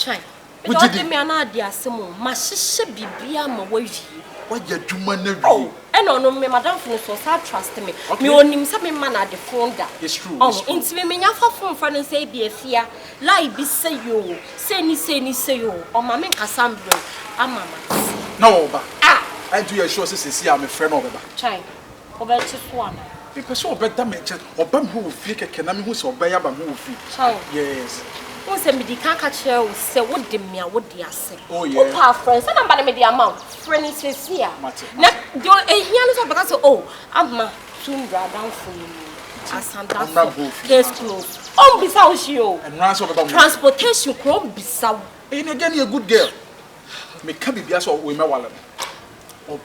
Chai. But don't give me an idea, Simon. My sister be my way. What you do, man? Oh, and no, Madame Finisso, trust me. Me only some man at the phone. It's true. Oh, into me, phone friend and say, be a fear. Lie be say you, say you, or my make a sample. Mama. No, but I do assure say I'm a friend of her. Chai, over just one. Because so better mention or bam who flick a canami who's or by a bamboo fee. Yes. Who send me the cancer, say what the mere would dear say. Oh, yeah. Our friends, and I'm the amount. Friend is here. Not don't a young because oh, I'm a Tundra down for you. As I'm case close. Oh, besides you. And ransom about transportation, chrome beside. Ain't again a good girl. Me can't be as we may wallet. Oh,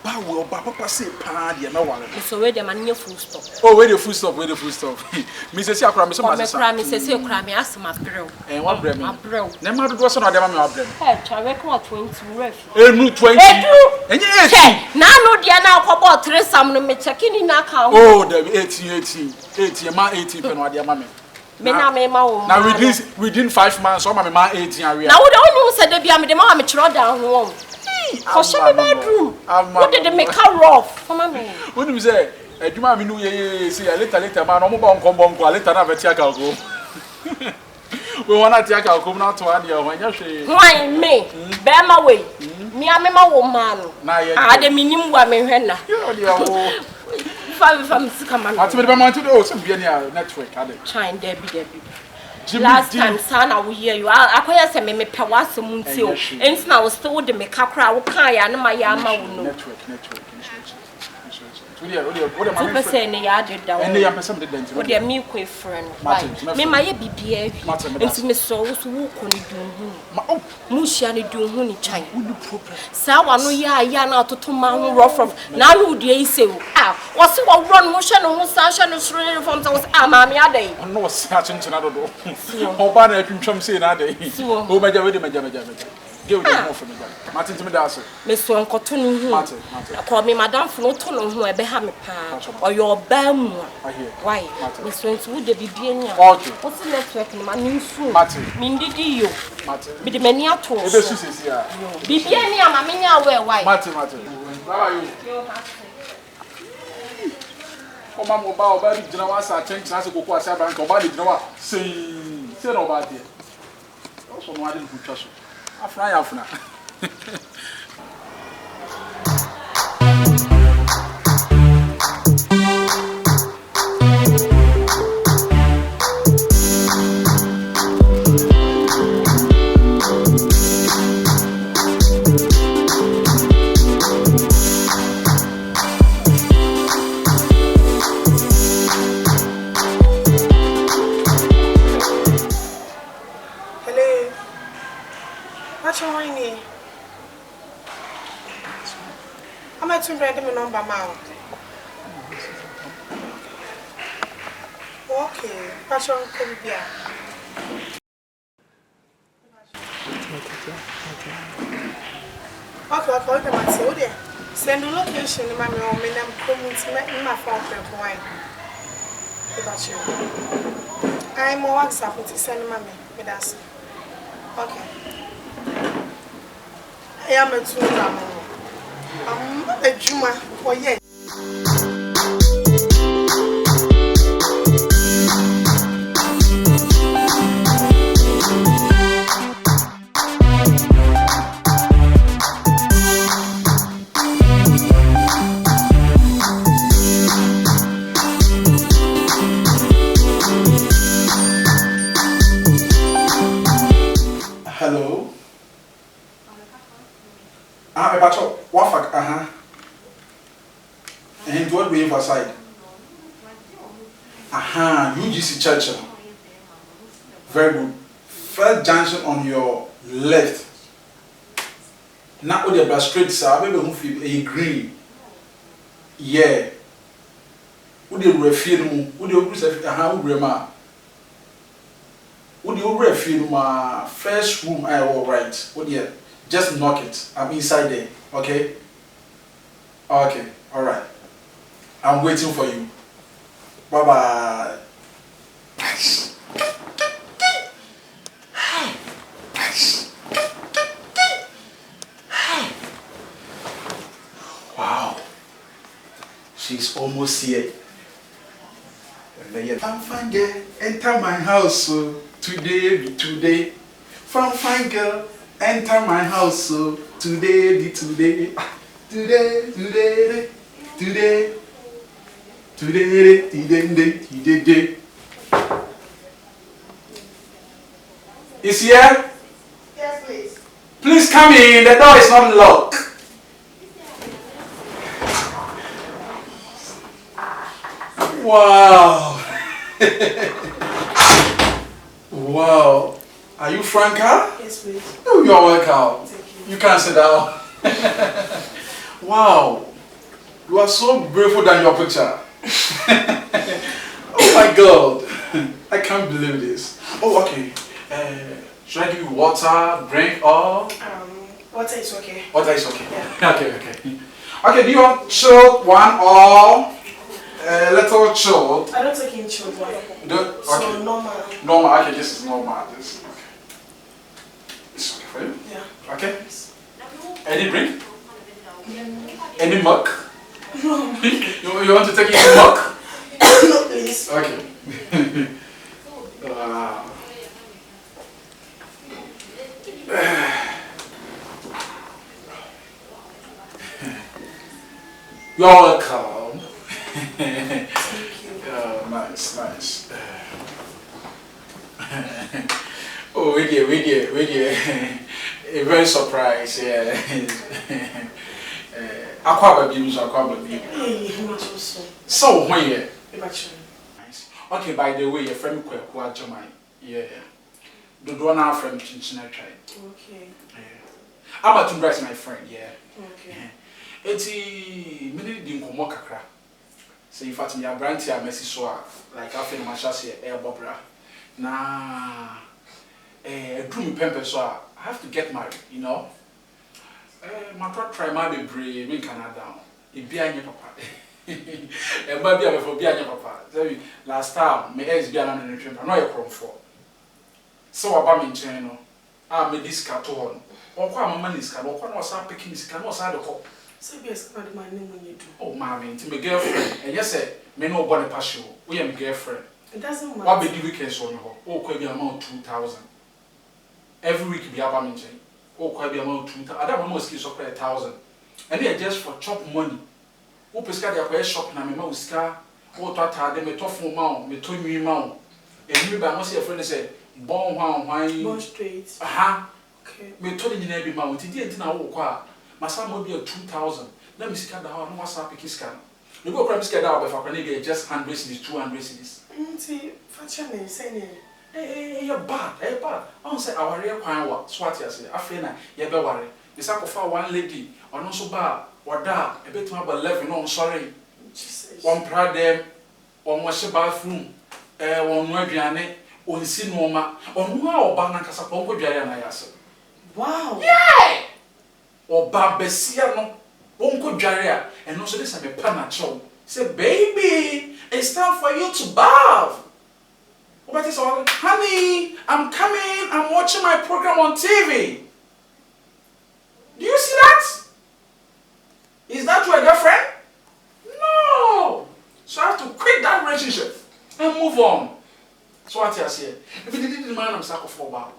Papa say, Paddy, no one. So where the man near full stop. Oh, where the full stop, Mrs. Yakram, so much. Mrs. Yakram, ask my bro. And what brim? My bro. Never was another man of them. Hey, I reckon 20 ref. 20. And yes, now no, dear, now about 3 some me checking in account. Oh, the 18, my 18, and what dear mammy. Now within 5 months, all my 18 are now. We don't say the be the mammy throw down home. For show me bedroom. What did they make her rough? Come me. What do you say? You mammy knew ye see a little man, no more come later have a tiago. We want to take our come out to Adia when you say, why me? Bear my way. Me, I'm a woman. I had a minimum woman. From Sicamon. I'll tell you to do some network. Chine Debbie. Last time, son, I will hear you. I quite say me Pawasa Muncio. And now was told the make a crowd, Kaya, and my Yama network. What am I saying? They added down. And they are something with their milk friend. Me, my BBA. It's Miss Souls who can do Mushiani do honey chine. Someone no ya to Toman rough of now who they say, what's what run motion on Sasha and Australian from those Amamia day? No, such another door. Oh, but I can come say that day. Oh, my God, give me more from me. Martin to me, that's it. Miss Uncle Tunu, call me Madame Floton, who I behind me, or your bam. I hear. Why, Miss Wentz would be being what's the network in my new food? Martin, Mindy, you, be the many at all. Be near Mamma, where why? Martin, how are you? Oh, Mamma, bow, baby, you know, as I think, as a go as I bank or body, you know what? Say, no, bad dear. Also, no, I didn't put trust. I fly off now. Tundra me number now. Okay, passion come here. Okay, my soda. Send the location in my room and I'm coming to my phone for wine. I'm on WhatsApp to send mommy with us. Okay. I am a Tundra. I'm a Juma for ye. Hello. What and what we emphasize? UGC Church. Very good. First junction on your left. Now with the straight side, maybe who feel a green. Yeah. Would you refuse? Would you say how grandma? Would you refuse my first room? I all right. Would you just knock it? I'm inside there. Okay. Okay. All right. I'm waiting for you. Bye bye. almost here. Fine, fine girl, enter my house today. Fine girl, enter my house today. Is here? Yes, please. Please come in. The door is not locked. Wow. Wow. Are you Franka? Yes, please. Oh, you're welcome. Thank you. You can sit down. Wow. You are so beautiful than your picture. Oh my God. I can't believe this. Oh, okay. Should I give you water, drink, or? Water is okay. Water is okay. Yeah. Okay. Okay, do you want chilled one or little chilled? I don't take in chilled one. Okay. So normal. Normal, okay, this is normal. This okay. It's okay for you? Yeah. Okay. Any drink? Any milk? No. you want to take any milk? No, please. Okay. You're welcome. Thank you. Nice. Oh, we get. A very surprise, yeah. Aqua baby. Hey, much also. So when you Nice. okay, by the way, your friend Kwekwa Jamai. Yeah. The one our friend Kyinkyinaa Twan. Okay. I'm Tundra is my friend, yeah. Okay. Eti mini di nkomo kakra. So in fact me abranti a messy so like I feel my chassis air bobra. Na drum pempe so I have to get married, you know. My try my be brave in Canada. It be anya papa. E ba bia me for be anya papa. So last time me ex bia na me twempa no e krom for. So aba me nchen no. Ah me disca to hon. Okwa mama ni ska no okwa no sa picking ska no sa de ko. So be as the man name when you do. Oh mommy, to my girlfriend. And yes sir, me no body passion. We am girlfriend. It doesn't matter. What be the weekends on ho? Oh kwa be amount 2,000. Every week be aba me nchen. Oh kwa be amount 2,000. Ada mama ski so 1,000. And they just for chop money. O pesca de akwa shop na me ma uska. O to atade me to fun ma o, me to nwi ma o. Enwi ba mo se friend say bon hwan. Bon straight. Aha. Okay. Me to the nyina bi ma o. Ti di enti na wo kwa. Masa mo be 2,000. Na me sika da ho no wasa pick sika. You go from sika da ho be fa kwani get just 100 cedis, 200 cedis. Nti facha me say ne. You bad. I don't say our real kwan wa swat ya say afi na ye be ware. The saka for one lady, ono so ba wada e betuma ba 11 no sorry. Jesus. One pride them on wash bathroom. One aduane, on si noma. On wa oba na kasa pon ko dware na ya say. Wow. Yeah. Oba besia no wonko dware a eno so dey say me pa na chew. Say baby, it's time for you to bath. Oba say honey, I'm coming. I'm watching my program on TV. Do you see that? Is that your girlfriend? No. So I have to quit that relationship and move on. So what I say, if you didn't man I'm sack for back.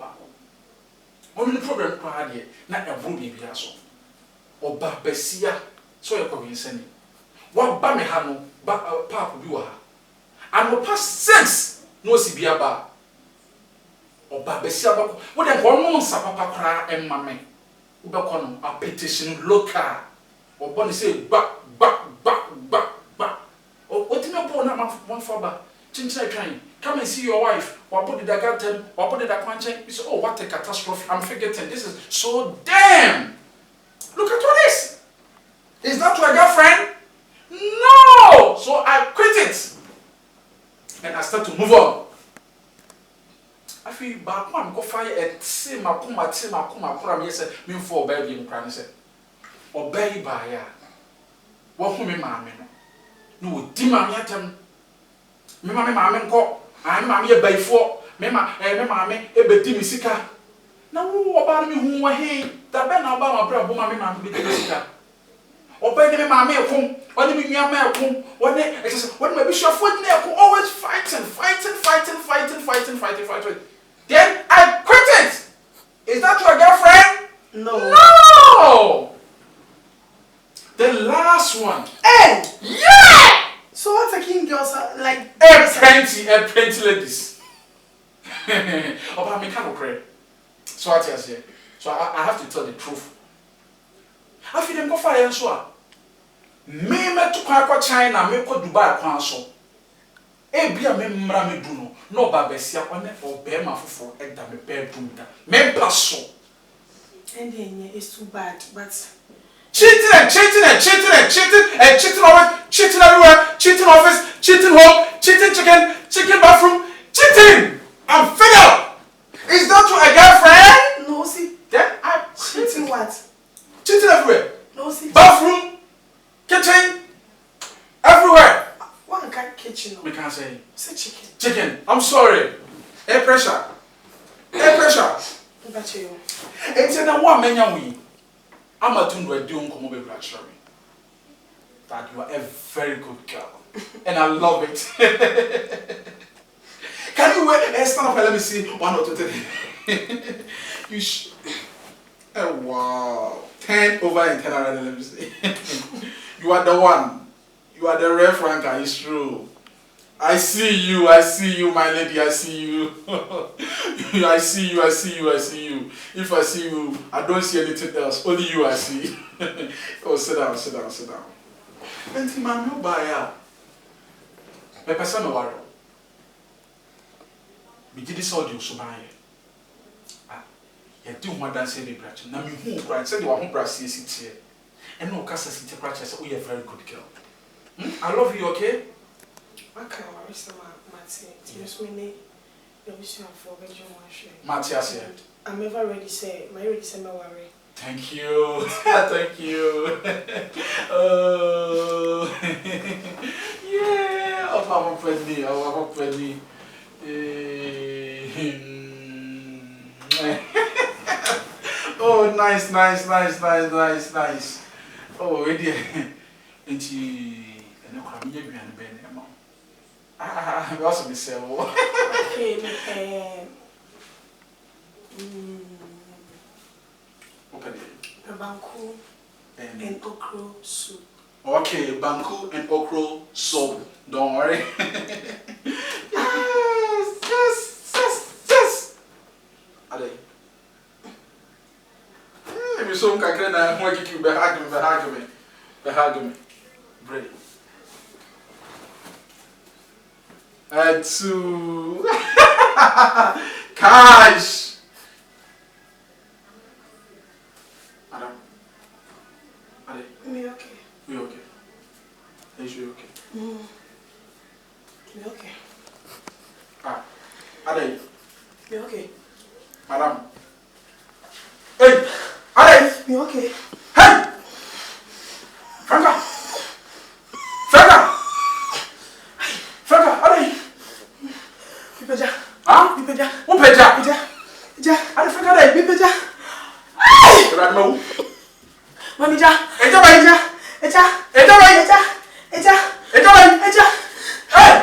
Only the problem crowd here, not a ruby be aso. Or besia, so you're coming sending. What bame hano, papa be wa. And no past 6 no si be aba. Or besia, what then one month papa cry and mammy. Ubakono a petition local. Or bonny say back. Or what in a bone one for back. Kyinkyinaa Twan, come and see your wife. What did I get them? What did I quench? You say, oh, what a catastrophe. I'm forgetting. This is so damn. Look at all this. Is that your girlfriend? No. So I quit it. And I start to move on. I feel back one go fire a sim, I come, yes, me for baby in crime. Obey by ya. What whom me, mammy? No, dimam yatem. Me mammy nko I mammy e bayfo me mammy e bedi mi sika na wo oba me hu wa he da be na oba ma bra bo mammy be di sika Obey me, mammy, come. What do you mean, your man? Come. What may be your foot near? Always fighting. Then I quit it. Is that your girlfriend? No. No. The last one. Hey. Yeah. So what's a king girls like? Plenty ladies. Oh, but I can't pray. So I tell you. So I have to tell the truth. I feel them go fire and so. Me to kwa China, me ko Dubai kwan so. E bia me mra me du no babesia one obema fofo e da me bedroom da. Me paso. And then it's too bad, but cheating everywhere, cheating everywhere, cheating office, cheating home, cheating chicken bathroom, cheating. I'm fed up. Is that to a girlfriend? no, see. Then I Cheating what? cheating everywhere. No, see. Bathroom, kitchen, everywhere. One can't kitchen. We can't say. Say chicken. Chicken. I'm sorry. Air pressure. But you. It's in a one man we. I'm a Tundra doing come over actually. That you are a very good girl. And I love it. Can you wait? Stand up and let me see 1 or 2 3. Oh wow. 10 over and 10 around, let me see. You are the one. You are the rare Franka, it's true. I see you, my lady, I see you. I see you. If I see you, I don't see anything else. Only you I see. Oh, sit down. And man, no buyer. My person no worry. Me did this audio so buy. You do more than say the branch. Now me who branch say the one branch sit here. And no cast sit branch say oh you a very good girl. I love you, okay? Okay, I wish Matthias here. I'm ever ready say, my ready say no worry. Thank you. Thank you. Oh. Yeah. I'm friendly. Oh, nice. Oh, dear. And she and I come here and Ben. I also be so. Okay, Open it. a banku and okra soup. Okay, banku and okra soup. Don't worry. Yes. Are they? If you so can I want you to hug me. Bread. Two. Cash. Madam. Are Me okay. we okay? Are you okay? Me okay. Are they? Me okay. Madam. Hey! Are they? Me okay. Hey! Franka! Are they? Pipeja. Huh? Pipeja. Who paid that? Ja. Are they Franka there? Pipeja. Mami ja. Eja. Hey!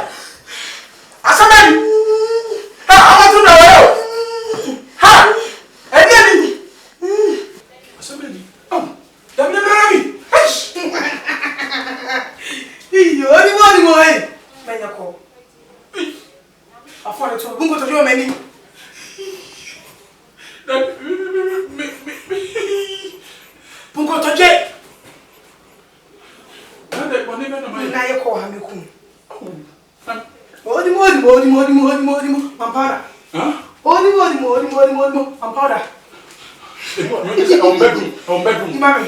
Asamen! Ha! I want to know. Ha! Eddie! Asamen! Oh! Dami! Hey! Iyo, ni mo. Menya ko. Afore to bungo to many. Bungo to je. Na ye ko ha me ku. Odi mo. Pampara. Huh? Odi mo. Pampara. On bedroom. Mami.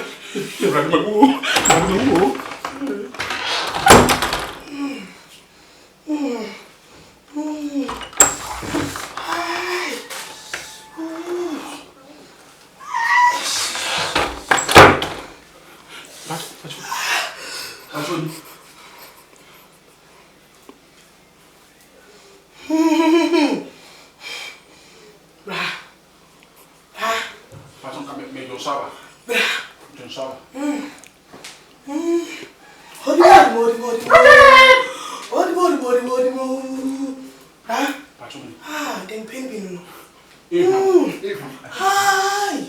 Huh? Ah, then baby. Hi.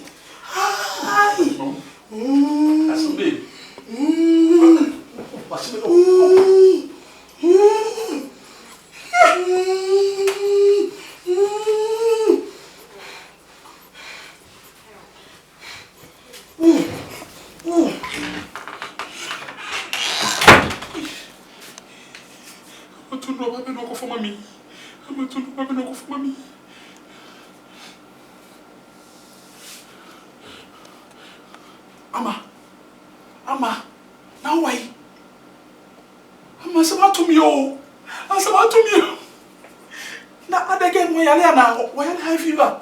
That's a big. What's it? Ama, now why? Ama, sama to me oh, sama to me. Na ada again mo yale na, why high fever?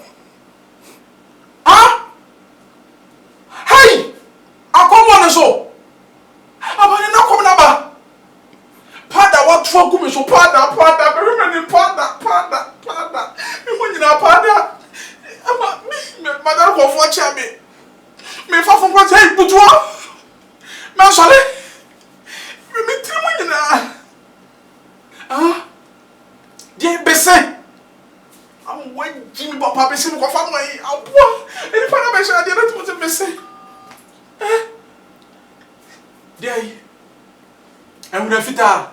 Ah? Hey! Akomo na so. Ama ni na kom na ba? Pada what for gumi so pada, me pada. Me mo nyina pada. Ama me madam ko fo cha me. Me fa fo kwa hey butuo. Me sorry. Me tiri mo nyina. Ah? Dey bese. Am wa jimi papa bese ko fa mo yi. Apo. Eni fa na be sha dey na to bese. Eh? Dey. Am na fita.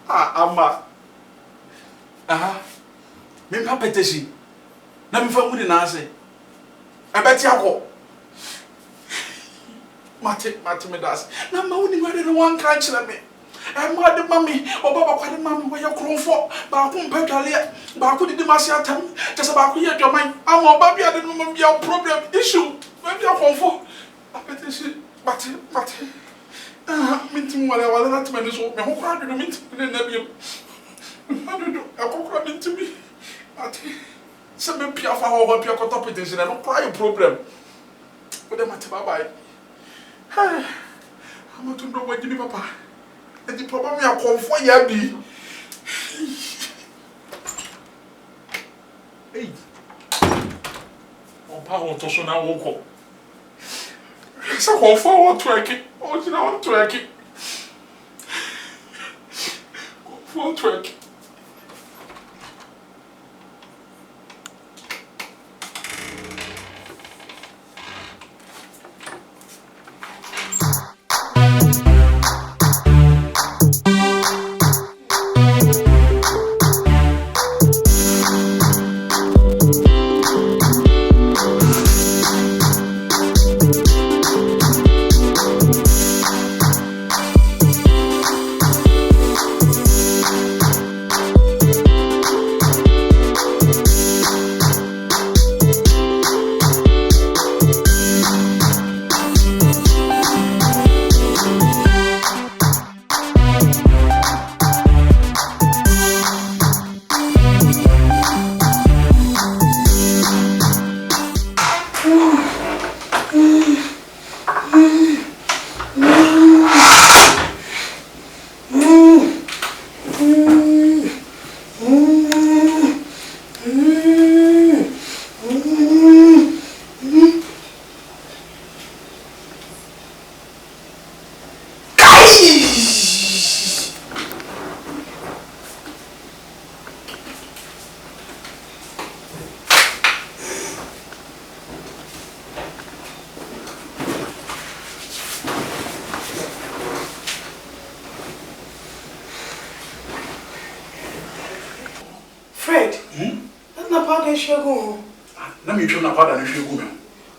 Ah, ama. Aha. Me pa petesi. Na me fa mu di na ase. Abeti akọ. Mate me das. Na ma woni ma de wan kan kire me. Ma de mami, obaba kwa de mami wo ye kronfo. Ba ko mpatwale, ba ko didi mase atam. Tese ba ko ye dwaman. Ama oba bia de no ma bia problem issue. Ma bia konfo. Apetesi, mate. Mintim wala na tmani so. Me ho kwa de no mintim ne na bia. Adudu, akokora mintim. Mate. Se me pia fa ho pia ko top petesi na no kwa problem. Wo de mate bye. I'm not to know what you do, Papa. And the problem you are comfort yabi. Hey. On parle to so na woko. So comfort want to work it. Oh, you want to work it. Want to work.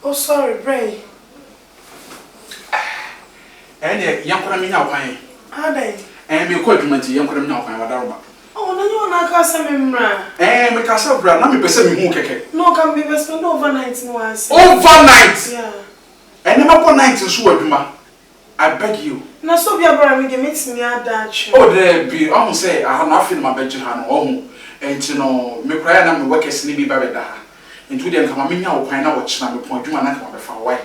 Oh, sorry, Bray. And young Kramina wine. Are they? And be quite meant young Kramina wine. Oh, no, you are not casting me. And make us a brand, not be perceiving who cake. No, can be best overnight once. Overnight! Yeah. And never night in Swordma. I beg you. Now, so be a brand, it makes me a Dutch. Oh, there be, I won't say I have nothing in my bedroom home. And you know, me cry and I'm working sleepy baby. Into them come a minute or find out what channel point you and I come up for why.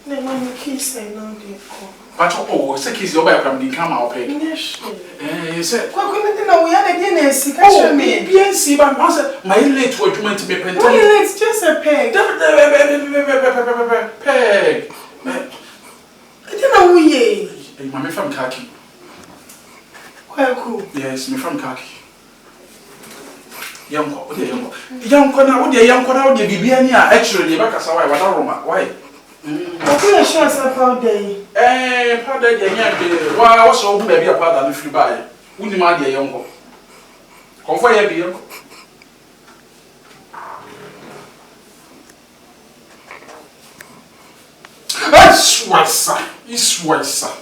Then when you kiss, I know they go. But oh, kiss over from the camera pay. Yes, eh, said, what couldn't know we had again? Oh, me, BNC, but my late what you meant to be pent. Well, it's just a peg. Peg. I don't know who ye. Mammy from Khaki. Kwaku. Yes, me from Kaki. Yanko, what yanko? Yanko na, what yanko na, what bibia ni a actually the back why? What aroma? Why? Okay, sure, sir, powder. Powder the yanko. Why was so good be a powder if you buy? Wouldn't mind the yanko. Comfort ye be yanko. It's wiser.